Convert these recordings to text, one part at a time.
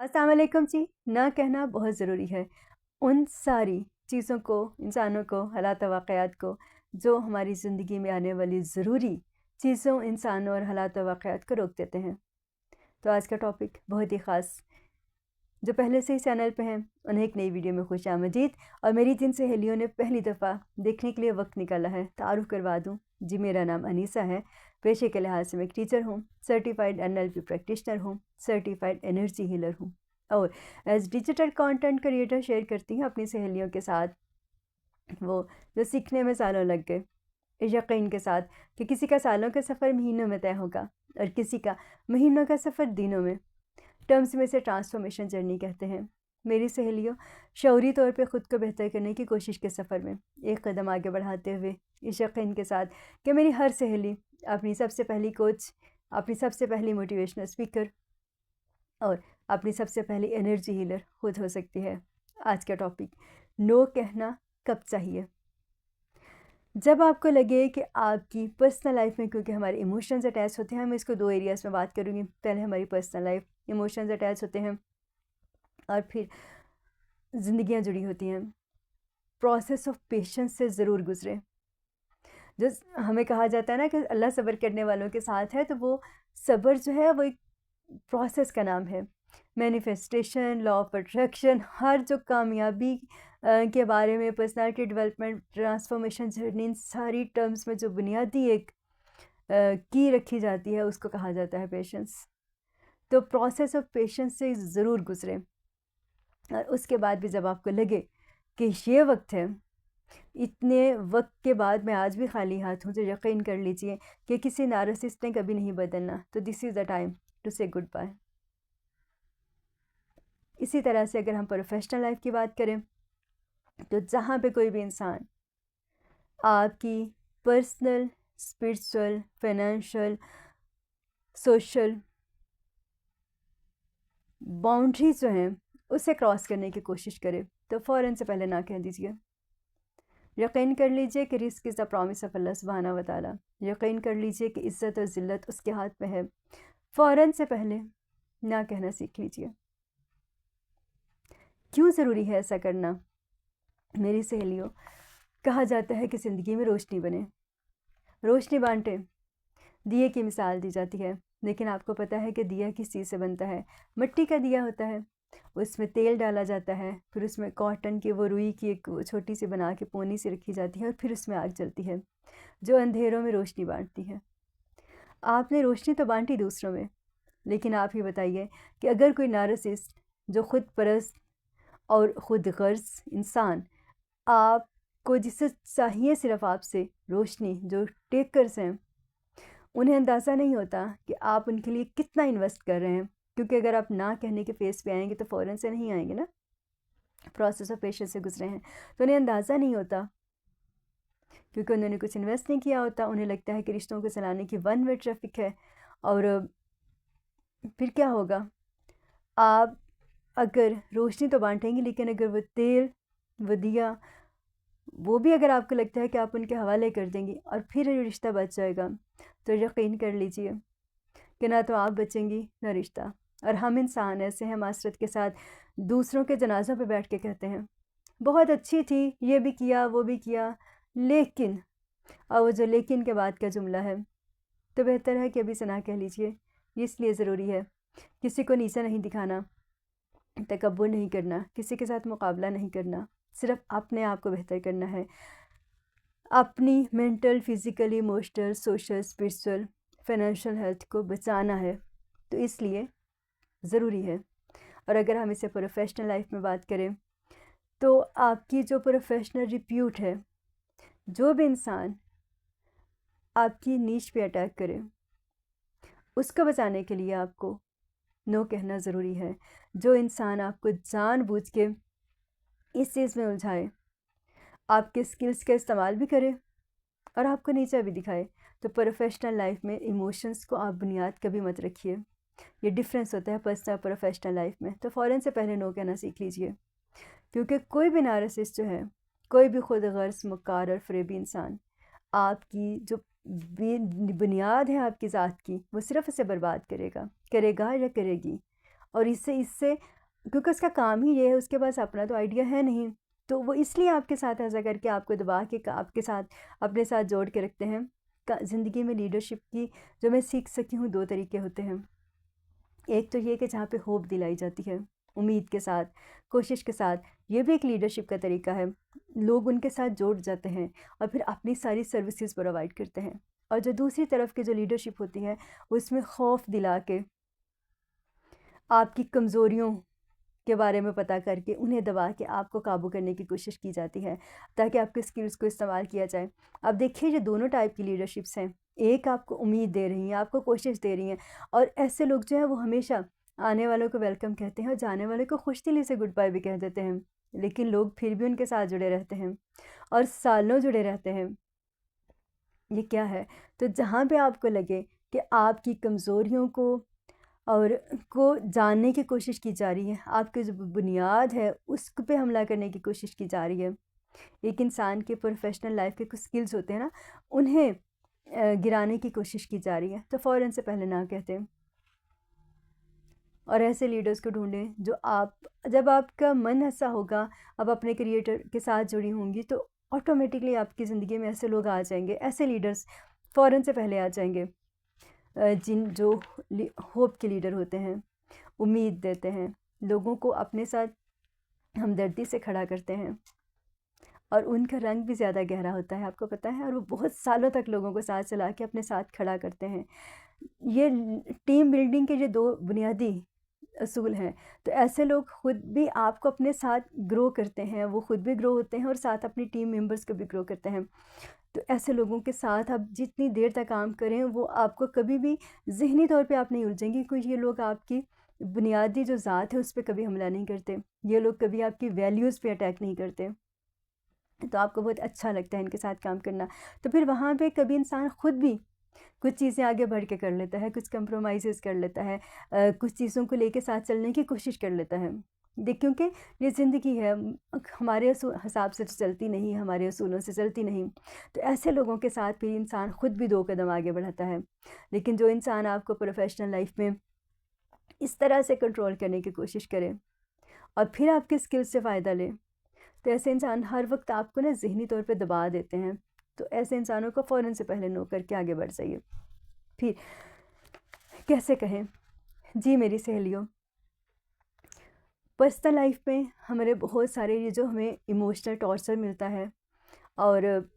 अस्सलाम वालेकुम जी। ना कहना बहुत ज़रूरी है। उन सारी चीज़ों को, इंसानों को, हालात वाक़यात को जो हमारी ज़िंदगी में आने वाली ज़रूरी चीज़ों, इंसानों और हालात वाक़यात को रोक देते हैं। तो आज का टॉपिक बहुत ही ख़ास, जो पहले से ही चैनल पे हैं, उन्हें एक नई वीडियो में खुशामदीद। और मेरी जिन सहेलियों ने पहली दफ़ा देखने के लिए वक्त निकाला है, तारुफ़ करवा दूँ जी, मेरा नाम अनीसा है। पेशे के लिहाज से मैं एक टीचर हूँ, सर्टिफाइड एनएलपी प्रैक्टिशनर हूँ, सर्टिफाइड एनर्जी हीलर हूँ और as digital content creator share करती हूँ अपनी सहेलियों के साथ वो जो सीखने में सालों लग गए, इस यकीन के साथ कि किसी का सालों का सफ़र महीनों में तय होगा और किसी का महीनों का सफ़र दिनों में। टर्म्स में से ट्रांसफॉर्मेशन जर्नी कहते हैं। मेरी सहेलियों शऊरी तौर पे ख़ुद को बेहतर करने की कोशिश के सफ़र में एक कदम आगे बढ़ाते हुए, इस यकीन के साथ कि मेरी हर सहेली अपनी सबसे पहली कोच, अपनी सबसे पहली मोटिवेशनल स्पीकर और अपनी सबसे पहली एनर्जी हीलर खुद हो सकती है। आज का टॉपिक, नो कहना कब चाहिए। जब आपको लगे कि आपकी पर्सनल लाइफ में, क्योंकि हमारे इमोशंस अटैच होते हैं, मैं इसको दो एरियाज़ में बात करूँगी। पहले हमारी पर्सनल लाइफ, इमोशंस अटैच होते हैं और फिर ज़िंदगियाँ जुड़ी होती हैं। प्रोसेस ऑफ पेशेंस से ज़रूर गुज़रें। जो हमें कहा जाता है ना कि अल्लाह सब्र करने वालों के साथ है, तो वो सब्र जो है वो एक प्रोसेस का नाम है। मैनिफेस्टेशन, लॉ ऑफ अट्रैक्शन, हर जो कामयाबी के बारे में, पर्सनालिटी डेवलपमेंट, ट्रांसफॉर्मेशन जर्नी, इन सारी टर्म्स में जो बुनियादी एक की रखी जाती है, उसको कहा जाता है पेशेंस। तो प्रोसेस ऑफ पेशेंस से ज़रूर गुज़रें और उसके बाद भी जब आपको लगे कि ये वक्त है, इतने वक्त के बाद मैं आज भी खाली हाथ हूँ, तो यकीन कर लीजिए कि किसी नार्सिसिस्ट ने कभी नहीं बदलना। तो this is the time to say goodbye. इसी तरह से अगर हम प्रोफेशनल लाइफ की बात करें, तो जहाँ पे कोई भी इंसान आपकी personal, spiritual, financial, social boundary जो हैं उसे क्रॉस करने की कोशिश करे, तो फ़ौरन से पहले ना कह दीजिए। यकीन कर लीजिए कि risk is the promise of अल्लाह सुब्हानहू व तआला। यकीन कर लीजिए कि इज़्ज़त और ज़िल्लत उसके हाथ में है। फ़ौरन से पहले ना कहना सीख लीजिए। क्यों ज़रूरी है ऐसा करना? मेरी सहेलियों, कहा जाता है कि ज़िंदगी में रोशनी बने, रोशनी बांटे। दिए की मिसाल दी जाती है, लेकिन आपको पता है कि दिया किस चीज़ से बनता है? मिट्टी का दिया होता है, उसमें तेल डाला जाता है, फिर उसमें कॉटन की वो रुई की एक छोटी सी बना के पोनी सी रखी जाती है और फिर उसमें आग जलती है, जो अंधेरों में रोशनी बांटती है। आपने रोशनी तो बांटी दूसरों में, लेकिन आप ही बताइए कि अगर कोई नार्सिसिस्ट, जो खुद परस्त और खुद गर्ज इंसान, आपको जिससे चाहिए सिर्फ आपसे रोशनी, जो टेकर्स हैं, उन्हें अंदाज़ा नहीं होता कि आप उनके लिए कितना इन्वेस्ट कर रहे हैं। क्योंकि अगर आप ना कहने के फेस पे आएंगे तो फ़ौरन से नहीं आएंगे ना, प्रोसेस ऑफ पेशेंस से गुजरे हैं, तो उन्हें अंदाज़ा नहीं होता, क्योंकि उन्होंने कुछ इन्वेस्ट नहीं किया होता। उन्हें लगता है कि रिश्तों को चलाने की वन वे ट्रैफिक है। और फिर क्या होगा? आप अगर रोशनी तो बांटेंगे, लेकिन अगर वो तेल, वो दिया, वो भी अगर आपको लगता है कि आप उनके हवाले कर देंगी और फिर ये रिश्ता बच जाएगा, तो यकीन कर लीजिए कि ना तो आप बचेंगी ना रिश्ता। और हम इंसान ऐसे हैं, मासरत के साथ दूसरों के जनाज़ों पे बैठ के कहते हैं, बहुत अच्छी थी, ये भी किया, वो भी किया, लेकिन, और वो जो लेकिन के बाद का जुमला है, तो बेहतर है कि अभी से ना कह लीजिए। इसलिए ज़रूरी है किसी को नीचा नहीं दिखाना, तकब्बुर नहीं करना, किसी के साथ मुकाबला नहीं करना, सिर्फ अपने आप को बेहतर करना है, अपनी mental, physical, emotional, social, spiritual, financial health को बचाना है। तो इसलिए ज़रूरी है। और अगर हम इसे प्रोफेशनल लाइफ में बात करें, तो आपकी जो प्रोफेशनल रिप्यूट है, जो भी इंसान आपकी नीश पे अटैक करे, उसको बचाने के लिए आपको नो कहना ज़रूरी है। जो इंसान आपको जानबूझ के इस चीज़ में उलझाए, आपके स्किल्स का इस्तेमाल भी करे और आपको नीचा भी दिखाए, तो प्रोफेशनल लाइफ में इमोशंस को आप बुनियाद कभी मत रखिए। ये डिफरेंस होता है पर्सनल प्रोफेशनल लाइफ में। तो फ़ौरन से पहले नो कहना सीख लीजिए, क्योंकि कोई भी नार्सिसिस्ट जो है, कोई भी खुद गर्ज, मक्कार और फ़रेबी इंसान, आपकी जो बुनियाद है आपकी ज़ात की, वो सिर्फ इसे बर्बाद करेगा या करेगी। और इससे इससे क्योंकि उसका काम ही ये है, उसके पास अपना तो आइडिया है नहीं, तो वो इसलिए आपके साथ ऐसा करके आपको दबा के आपके साथ अपने साथ जोड़ के रखते हैं। ज़िंदगी में लीडरशिप की जो मैं सीख सकी हूँ 2 तरीके होते हैं। एक तो ये कि जहाँ पे होप दिलाई जाती है, उम्मीद के साथ, कोशिश के साथ, ये भी एक लीडरशिप का तरीका है। लोग उनके साथ जुड़ जाते हैं और फिर अपनी सारी सर्विसेज प्रोवाइड करते हैं। और जो दूसरी तरफ की जो लीडरशिप होती है, उसमें खौफ दिला के, आपकी कमज़ोरियों के बारे में पता करके उन्हें दबा के आपको काबू करने की कोशिश की जाती है, ताकि आपके स्किल्स को इस्तेमाल किया जाए। अब देखिए, ये दोनों टाइप की लीडरशिप्स हैं। एक आपको उम्मीद दे रही हैं, आपको कोशिश दे रही हैं, और ऐसे लोग जो हैं वो हमेशा आने वालों को वेलकम कहते हैं और जाने वालों को खुश दिली से गुड बाय भी कह देते हैं, लेकिन लोग फिर भी उनके साथ जुड़े रहते हैं और सालों जुड़े रहते हैं। ये क्या है? तो जहाँ पे आपको लगे कि आपकी कमज़ोरियों को और को जानने की कोशिश की जा रही है, आपकी जो बुनियाद है उस पे हमला करने की कोशिश की जा रही है, एक इंसान के प्रोफेशनल लाइफ के कुछ स्किल्स होते हैं ना, उन्हें गिराने की कोशिश की जा रही है, तो फ़ौरन से पहले ना कहते हैं। और ऐसे लीडर्स को ढूंढें जो जब आपका मन ऐसा होगा, आप अपने क्रिएटर के साथ जुड़ी होंगी, तो ऑटोमेटिकली आपकी ज़िंदगी में ऐसे लोग आ जाएंगे, ऐसे लीडर्स फ़ौरन से पहले आ जाएंगे, जो होप के लीडर होते हैं, उम्मीद देते हैं, लोगों को अपने साथ हमदर्दी से खड़ा करते हैं, और उनका रंग भी ज़्यादा गहरा होता है, आपको पता है, और वो बहुत सालों तक लोगों को साथ चला के अपने साथ खड़ा करते हैं। ये टीम बिल्डिंग के ये 2 बुनियादी असूल हैं। तो ऐसे लोग खुद भी आपको अपने साथ ग्रो करते हैं, वो खुद भी ग्रो होते हैं और साथ अपनी टीम मेंबर्स को भी ग्रो करते हैं। तो ऐसे लोगों के साथ आप जितनी देर तक काम करें, वो आपको कभी भी ज़हनी तौर पे आप नहीं उलझेंगे, क्योंकि ये लोग आपकी बुनियादी जो ज़ात है उस पे कभी हमला नहीं करते। ये लोग कभी आपकी वैल्यूज़ पे अटैक नहीं करते, तो आपको बहुत अच्छा लगता है इनके साथ काम करना। तो फिर वहाँ पे कभी इंसान खुद भी कुछ चीज़ें आगे बढ़ के कर लेता है, कुछ कंप्रोमाइज़ेज़ कर लेता है, कुछ चीज़ों को लेके साथ चलने की कोशिश कर लेता है। क्योंकि ये ज़िंदगी है, हमारे हिसाब से तो चलती नहीं, हमारे असूलों से चलती नहीं। तो ऐसे लोगों के साथ भी इंसान खुद भी 2 कदम आगे बढ़ाता है। लेकिन जो इंसान आपको प्रोफेशनल लाइफ में इस तरह से कंट्रोल करने की कोशिश करे और फिर आपके स्किल्स से फ़ायदा ले, तो ऐसे इंसान हर वक्त आपको ना ज़हनी तौर पे दबा देते हैं। तो ऐसे इंसानों को फ़ौरन से पहले नो करके आगे बढ़ जाइए। फिर कैसे कहें, जी मेरी सहेलियों, पर्सनल लाइफ में हमारे बहुत सारे ये जो हमें इमोशनल टॉर्चर मिलता है और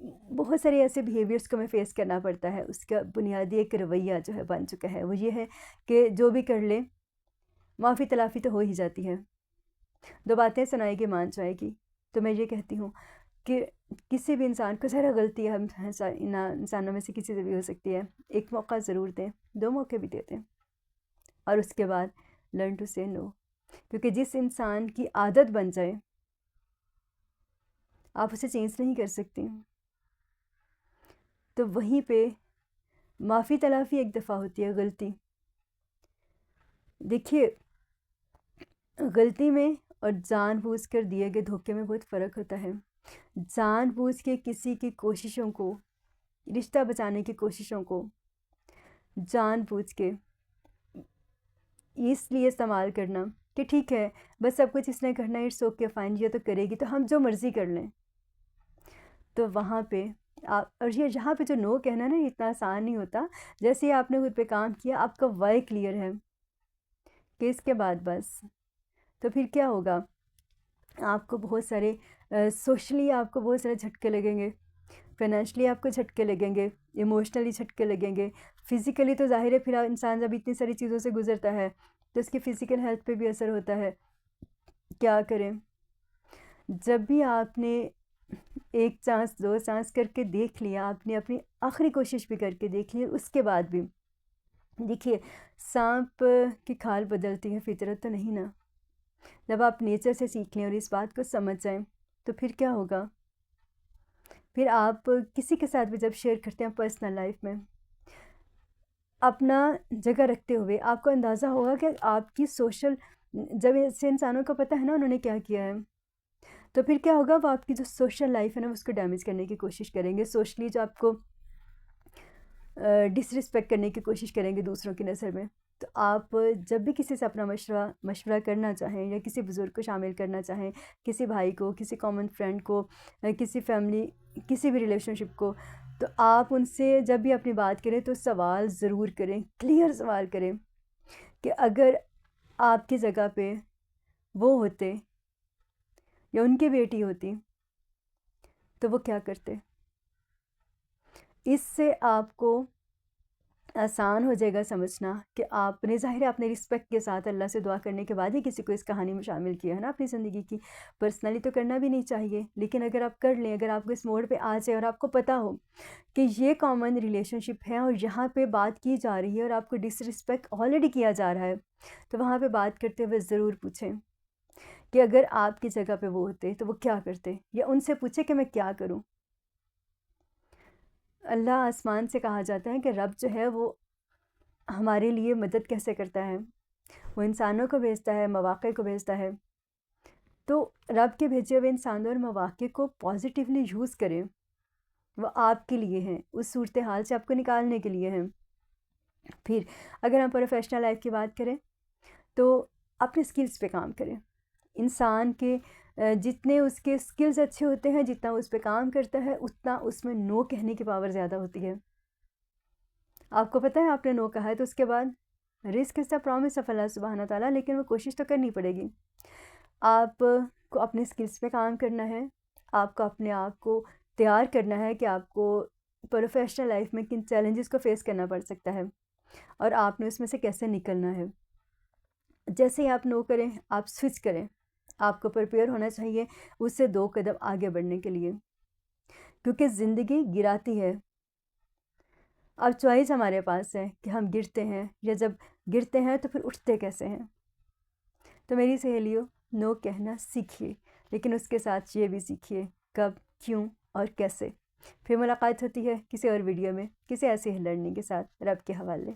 बहुत सारे ऐसे बिहेवियर्स को हमें फेस करना पड़ता है, उसका बुनियादी एक रवैया जो है बन चुका है, वो ये है कि जो भी कर ले माफ़ी तलाफ़ी तो हो ही जाती है, 2 बातें सुनाएगी मान जाएगी। तो मैं ये कहती हूँ कि किसी भी इंसान को, ज़रा गलती हम इंसानों में से किसी से भी हो सकती है, एक मौका ज़रूर दें, 2 मौके भी देते हैं, और उसके बाद लर्न टू से नो। क्योंकि जिस इंसान की आदत बन जाए, आप उसे चेंज नहीं कर सकती। तो वहीं पे माफ़ी तलाफ़ी एक दफ़ा होती है, गलती। देखिए, गलती में और जानबूझकर दिए गए धोखे में बहुत फ़र्क होता है। जानबूझ के किसी की कोशिशों को, रिश्ता बचाने की कोशिशों को जानबूझ के इसलिए इस्तेमाल करना कि ठीक है, बस सब कुछ इसने करना है, इट्स ओके फाइन, ये तो करेगी तो हम जो मर्ज़ी कर लें, तो वहाँ पे आप, और ये यहाँ पे जो नो कहना ना इतना आसान नहीं होता। जैसे ही आपने खुद पे काम किया, आपका वाई क्लियर है कि इसके बाद बस, तो फिर क्या होगा, आपको बहुत सारे सोशली आपको बहुत सारे झटके लगेंगे, फाइनेंशियली आपको झटके लगेंगे, इमोशनली झटके लगेंगे, फ़िज़िकली तो ज़ाहिर है, फिर इंसान जब इतनी सारी चीज़ों से गुज़रता है तो उसकी फ़िज़िकल हेल्थ पे भी असर होता है। क्या करें, जब भी आपने 1 चांस 2 चांस करके देख लिया, आपने अपनी आखिरी कोशिश भी करके देख ली, उसके बाद भी देखिए, सांप की खाल बदलती है, फितरत तो नहीं ना। जब आप नेचर से सीख लें और इस बात को समझ जाएं, तो फिर क्या होगा, फिर आप किसी के साथ भी जब शेयर करते हैं पर्सनल लाइफ में, अपना जगह रखते हुए आपको अंदाज़ा होगा कि आपकी सोशल, जब ऐसे इंसानों को पता है ना उन्होंने क्या किया है, तो फिर क्या होगा, वो आपकी जो सोशल लाइफ है ना उसको डैमेज करने की कोशिश करेंगे, सोशली जो आपको डिसरिस्पेक्ट करने की कोशिश करेंगे दूसरों की नज़र में। तो आप जब भी किसी से अपना मशवरा करना चाहें या किसी बुज़ुर्ग को शामिल करना चाहें, किसी भाई को, किसी कॉमन फ्रेंड को, किसी फैमिली, किसी भी रिलेशनशिप को, तो आप उनसे जब भी अपनी बात करें तो सवाल ज़रूर करें, क्लियर सवाल करें कि अगर आपकी जगह पे वो होते या उनकी बेटी होती तो वो क्या करते। इससे आपको आसान हो जाएगा समझना कि आपने, ज़ाहिर है आपने रिस्पेक्ट के साथ अल्लाह से दुआ करने के बाद ही किसी को इस कहानी में शामिल किया है ना अपनी ज़िंदगी की। पर्सनली तो करना भी नहीं चाहिए, लेकिन अगर आप कर लें, अगर आपको इस मोड़ पे आ जाए और आपको पता हो कि ये कॉमन रिलेशनशिप है और यहाँ पे बात की जा रही है और आपको डिसरिस्पेक्ट ऑलरेडी किया जा रहा है, तो वहाँ पर बात करते हुए ज़रूर पूछें कि अगर आपकी जगह पर वो होते तो वो क्या करते, या उनसे पूछे कि मैं क्या करूँ। अल्लाह आसमान से कहा जाता है कि रब जो है वो हमारे लिए मदद कैसे करता है, वो इंसानों को भेजता है, मौक़े को भेजता है। तो रब के भेजे हुए इंसानों और मौक़े को पॉजिटिवली यूज़ करें, वो आपके लिए हैं, उस सूरत हाल से आपको निकालने के लिए हैं। फिर अगर हम प्रोफेशनल लाइफ की बात करें तो अपने स्किल्स पे काम करें। इंसान के जितने उसके स्किल्स अच्छे होते हैं, जितना उस पे काम करता है, उतना उसमें नो कहने की पावर ज़्यादा होती है। आपको पता है आपने नो कहा है तो उसके बाद risk is the promise of अल्लाह सुब्हानहू तआला, लेकिन वो कोशिश तो करनी पड़ेगी। आपको अपने स्किल्स पे काम करना है, आपको अपने आप को तैयार करना है कि आपको प्रोफेशनल लाइफ में किन चैलेंजेस को फेस करना पड़ सकता है और आपने उसमें से कैसे निकलना है। जैसे ही आप नो करें, आप स्विच करें। आपको प्रिपेयर होना चाहिए उससे 2 कदम आगे बढ़ने के लिए, क्योंकि ज़िंदगी गिराती है। अब चॉइस हमारे पास है कि हम गिरते हैं, या जब गिरते हैं तो फिर उठते कैसे हैं। तो मेरी सहेलियों, नो कहना सीखिए, लेकिन उसके साथ ये भी सीखिए कब, क्यों और कैसे। फिर मुलाकात होती है किसी और वीडियो में, किसी ऐसे ही लर्निंग के साथ। रब के हवाले।